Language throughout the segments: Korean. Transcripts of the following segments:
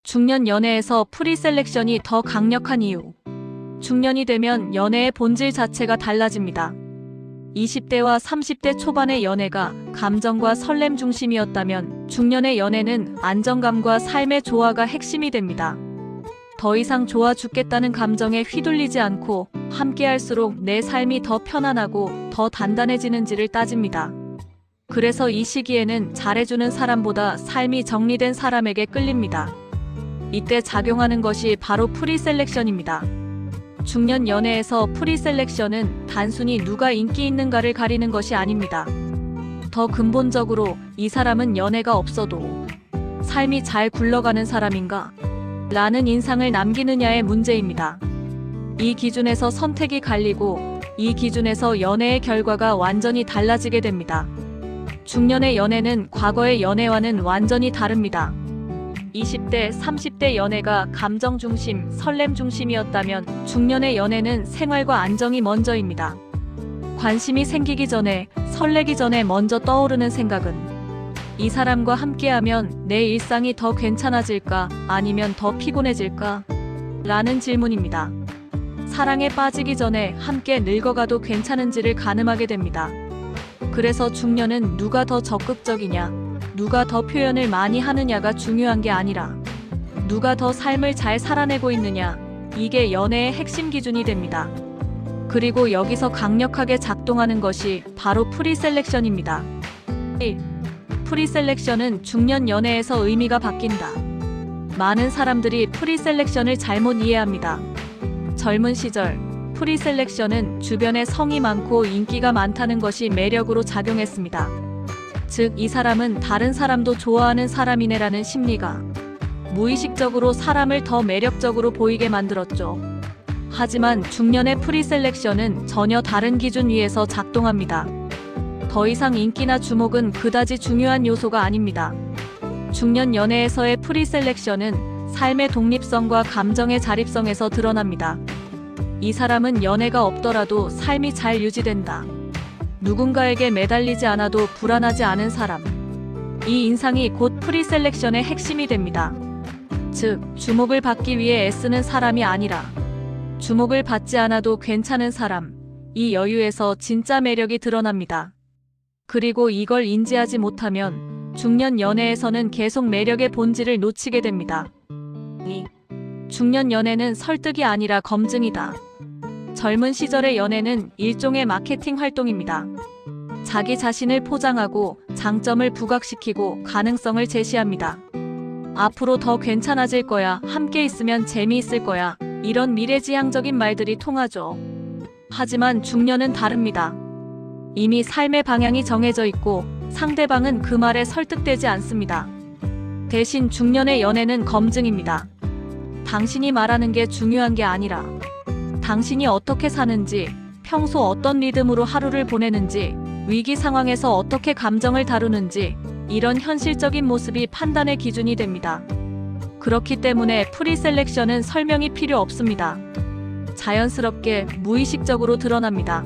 중년 연애에서 프리셀렉션이 더 강력한 이유. 중년이 되면 연애의 본질 자체가 달라집니다. 20대와 30대 초반의 연애가 감정과 설렘 중심이었다면 중년의 연애는 안정감과 삶의 조화가 핵심이 됩니다. 더 이상 좋아 죽겠다는 감정에 휘둘리지 않고 함께할수록 내 삶이 더 편안하고 더 단단해지는지를 따집니다. 그래서 이 시기에는 잘해주는 사람보다 삶이 정리된 사람에게 끌립니다. 이때 작용하는 것이 바로 프리셀렉션입니다. 중년 연애에서 프리셀렉션은 단순히 누가 인기 있는가를 가리는 것이 아닙니다. 더 근본적으로 이 사람은 연애가 없어도 삶이 잘 굴러가는 사람인가? 라는 인상을 남기느냐의 문제입니다. 이 기준에서 선택이 갈리고 이 기준에서 연애의 결과가 완전히 달라지게 됩니다. 중년의 연애는 과거의 연애와는 완전히 다릅니다. 20대, 30대 연애가 감정 중심, 설렘 중심이었다면 중년의 연애는 생활과 안정이 먼저입니다. 관심이 생기기 전에, 설레기 전에 먼저 떠오르는 생각은 이 사람과 함께하면 내 일상이 더 괜찮아질까 아니면 더 피곤해질까? 라는 질문입니다. 사랑에 빠지기 전에 함께 늙어가도 괜찮은지를 가늠하게 됩니다. 그래서 중년은 누가 더 적극적이냐, 누가 더 표현을 많이 하느냐가 중요한 게 아니라 누가 더 삶을 잘 살아내고 있느냐, 이게 연애의 핵심 기준이 됩니다. 그리고 여기서 강력하게 작동하는 것이 바로 프리셀렉션입니다. 1. 프리셀렉션은 중년 연애에서 의미가 바뀐다. 많은 사람들이 프리셀렉션을 잘못 이해합니다. 젊은 시절 프리셀렉션은 주변에 성이 많고 인기가 많다는 것이 매력으로 작용했습니다. 즉, 이 사람은 다른 사람도 좋아하는 사람이네라는 심리가 무의식적으로 사람을 더 매력적으로 보이게 만들었죠. 하지만 중년의 프리셀렉션은 전혀 다른 기준 위에서 작동합니다. 더 이상 인기나 주목은 그다지 중요한 요소가 아닙니다. 중년 연애에서의 프리셀렉션은 삶의 독립성과 감정의 자립성에서 드러납니다. 이 사람은 연애가 없더라도 삶이 잘 유지된다. 누군가에게 매달리지 않아도 불안하지 않은 사람. 이 인상이 곧 프리셀렉션의 핵심이 됩니다. 즉, 주목을 받기 위해 애쓰는 사람이 아니라 주목을 받지 않아도 괜찮은 사람. 이 여유에서 진짜 매력이 드러납니다. 그리고 이걸 인지하지 못하면 중년 연애에서는 계속 매력의 본질을 놓치게 됩니다. 2. 중년 연애는 설득이 아니라 검증이다. 젊은 시절의 연애는 일종의 마케팅 활동입니다. 자기 자신을 포장하고 장점을 부각시키고 가능성을 제시합니다. 앞으로 더 괜찮아질 거야, 함께 있으면 재미있을 거야, 이런 미래지향적인 말들이 통하죠. 하지만 중년은 다릅니다. 이미 삶의 방향이 정해져 있고 상대방은 그 말에 설득되지 않습니다. 대신 중년의 연애는 검증입니다. 당신이 말하는 게 중요한 게 아니라 당신이 어떻게 사는지, 평소 어떤 리듬으로 하루를 보내는지, 위기 상황에서 어떻게 감정을 다루는지, 이런 현실적인 모습이 판단의 기준이 됩니다. 그렇기 때문에 프리셀렉션은 설명이 필요 없습니다. 자연스럽게, 무의식적으로 드러납니다.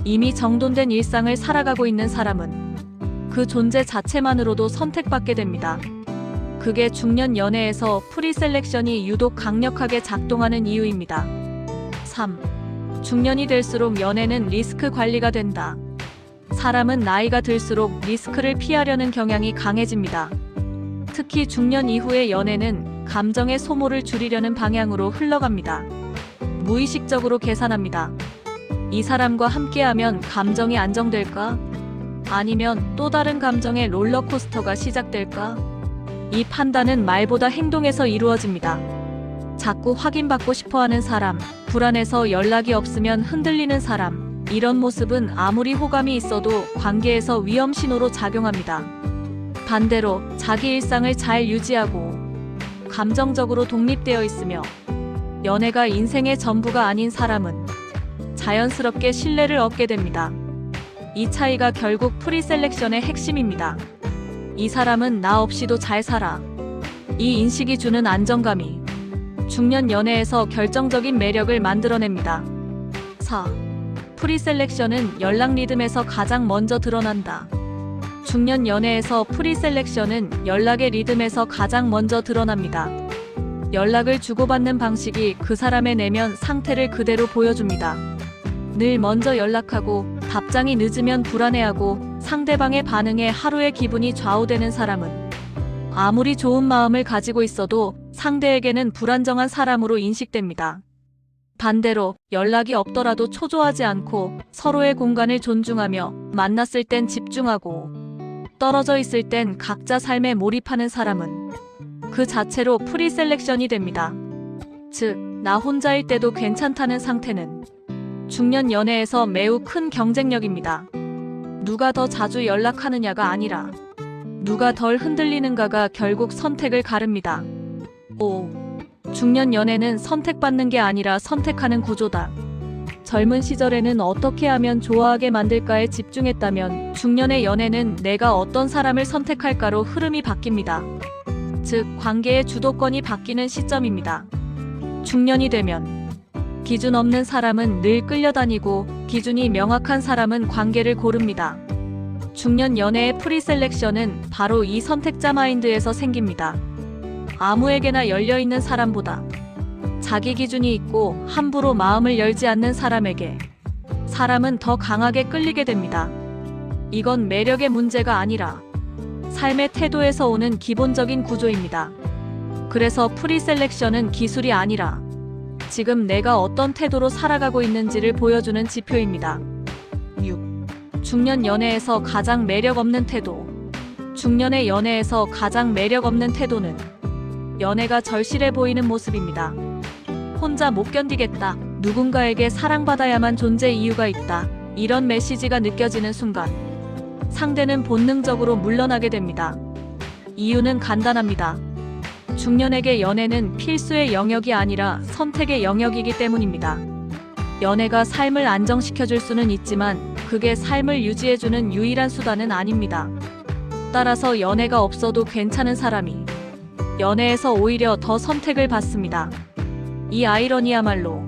이미 정돈된 일상을 살아가고 있는 사람은 그 존재 자체만으로도 선택받게 됩니다. 그게 중년 연애에서 프리셀렉션이 유독 강력하게 작동하는 이유입니다. 3. 중년이 될수록 연애는 리스크 관리가 된다. 사람은 나이가 들수록 리스크를 피하려는 경향이 강해집니다. 특히 중년 이후의 연애는 감정의 소모를 줄이려는 방향으로 흘러갑니다. 무의식적으로 계산합니다. 이 사람과 함께하면 감정이 안정될까? 아니면 또 다른 감정의 롤러코스터가 시작될까? 이 판단은 말보다 행동에서 이루어집니다. 자꾸 확인받고 싶어하는 사람, 불안해서 연락이 없으면 흔들리는 사람, 이런 모습은 아무리 호감이 있어도 관계에서 위험 신호로 작용합니다. 반대로 자기 일상을 잘 유지하고 감정적으로 독립되어 있으며 연애가 인생의 전부가 아닌 사람은 자연스럽게 신뢰를 얻게 됩니다. 이 차이가 결국 프리셀렉션의 핵심입니다. 이 사람은 나 없이도 잘 살아. 이 인식이 주는 안정감이 중년 연애에서 결정적인 매력을 만들어냅니다. 4. 프리셀렉션은 연락 리듬에서 가장 먼저 드러난다. 중년 연애에서 프리셀렉션은 연락의 리듬에서 가장 먼저 드러납니다. 연락을 주고받는 방식이 그 사람의 내면 상태를 그대로 보여줍니다. 늘 먼저 연락하고 답장이 늦으면 불안해하고 상대방의 반응에 하루의 기분이 좌우되는 사람은 아무리 좋은 마음을 가지고 있어도 상대에게는 불안정한 사람으로 인식됩니다. 반대로 연락이 없더라도 초조하지 않고 서로의 공간을 존중하며 만났을 땐 집중하고 떨어져 있을 땐 각자 삶에 몰입하는 사람은 그 자체로 프리셀렉션이 됩니다. 즉, 나 혼자일 때도 괜찮다는 상태는 중년 연애에서 매우 큰 경쟁력입니다. 누가 더 자주 연락하느냐가 아니라 누가 덜 흔들리는가가 결국 선택을 가릅니다. 5. 중년 연애는 선택받는 게 아니라 선택하는 구조다. 젊은 시절에는 어떻게 하면 좋아하게 만들까에 집중했다면 중년의 연애는 내가 어떤 사람을 선택할까로 흐름이 바뀝니다. 즉, 관계의 주도권이 바뀌는 시점입니다. 중년이 되면 기준 없는 사람은 늘 끌려다니고 기준이 명확한 사람은 관계를 고릅니다. 중년 연애의 프리셀렉션은 바로 이 선택자 마인드에서 생깁니다. 아무에게나 열려있는 사람보다 자기 기준이 있고 함부로 마음을 열지 않는 사람에게 사람은 더 강하게 끌리게 됩니다. 이건 매력의 문제가 아니라 삶의 태도에서 오는 기본적인 구조입니다. 그래서 프리셀렉션은 기술이 아니라 지금 내가 어떤 태도로 살아가고 있는지를 보여주는 지표입니다. 6. 중년 연애에서 가장 매력 없는 태도. 중년의 연애에서 가장 매력 없는 태도는 연애가 절실해 보이는 모습입니다. 혼자 못 견디겠다. 누군가에게 사랑받아야만 존재 이유가 있다. 이런 메시지가 느껴지는 순간 상대는 본능적으로 물러나게 됩니다. 이유는 간단합니다. 중년에게 연애는 필수의 영역이 아니라 선택의 영역이기 때문입니다. 연애가 삶을 안정시켜줄 수는 있지만 그게 삶을 유지해주는 유일한 수단은 아닙니다. 따라서 연애가 없어도 괜찮은 사람이 연애에서 오히려 더 선택을 받습니다. 이 아이러니야말로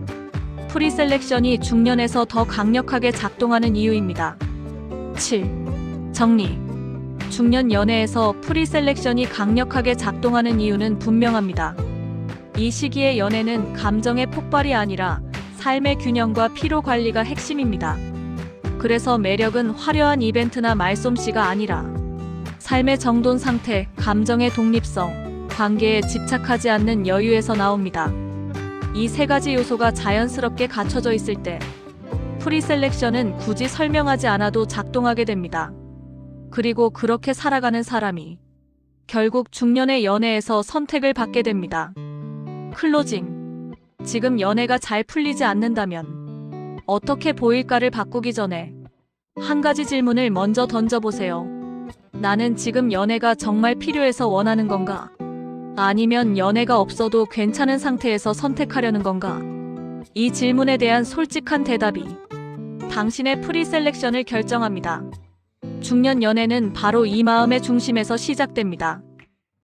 프리셀렉션이 중년에서 더 강력하게 작동하는 이유입니다. 7. 정리. 중년 연애에서 프리셀렉션이 강력하게 작동하는 이유는 분명합니다. 이 시기의 연애는 감정의 폭발이 아니라 삶의 균형과 피로 관리가 핵심입니다. 그래서 매력은 화려한 이벤트나 말솜씨가 아니라 삶의 정돈 상태, 감정의 독립성, 관계에 집착하지 않는 여유에서 나옵니다. 이 세 가지 요소가 자연스럽게 갖춰져 있을 때 프리셀렉션은 굳이 설명하지 않아도 작동하게 됩니다. 그리고 그렇게 살아가는 사람이 결국 중년의 연애에서 선택을 받게 됩니다. 클로징. 지금 연애가 잘 풀리지 않는다면 어떻게 보일까를 바꾸기 전에 한 가지 질문을 먼저 던져보세요. 나는 지금 연애가 정말 필요해서 원하는 건가? 아니면 연애가 없어도 괜찮은 상태에서 선택하려는 건가? 이 질문에 대한 솔직한 대답이 당신의 프리셀렉션을 결정합니다. 중년 연애는 바로 이 마음의 중심에서 시작됩니다.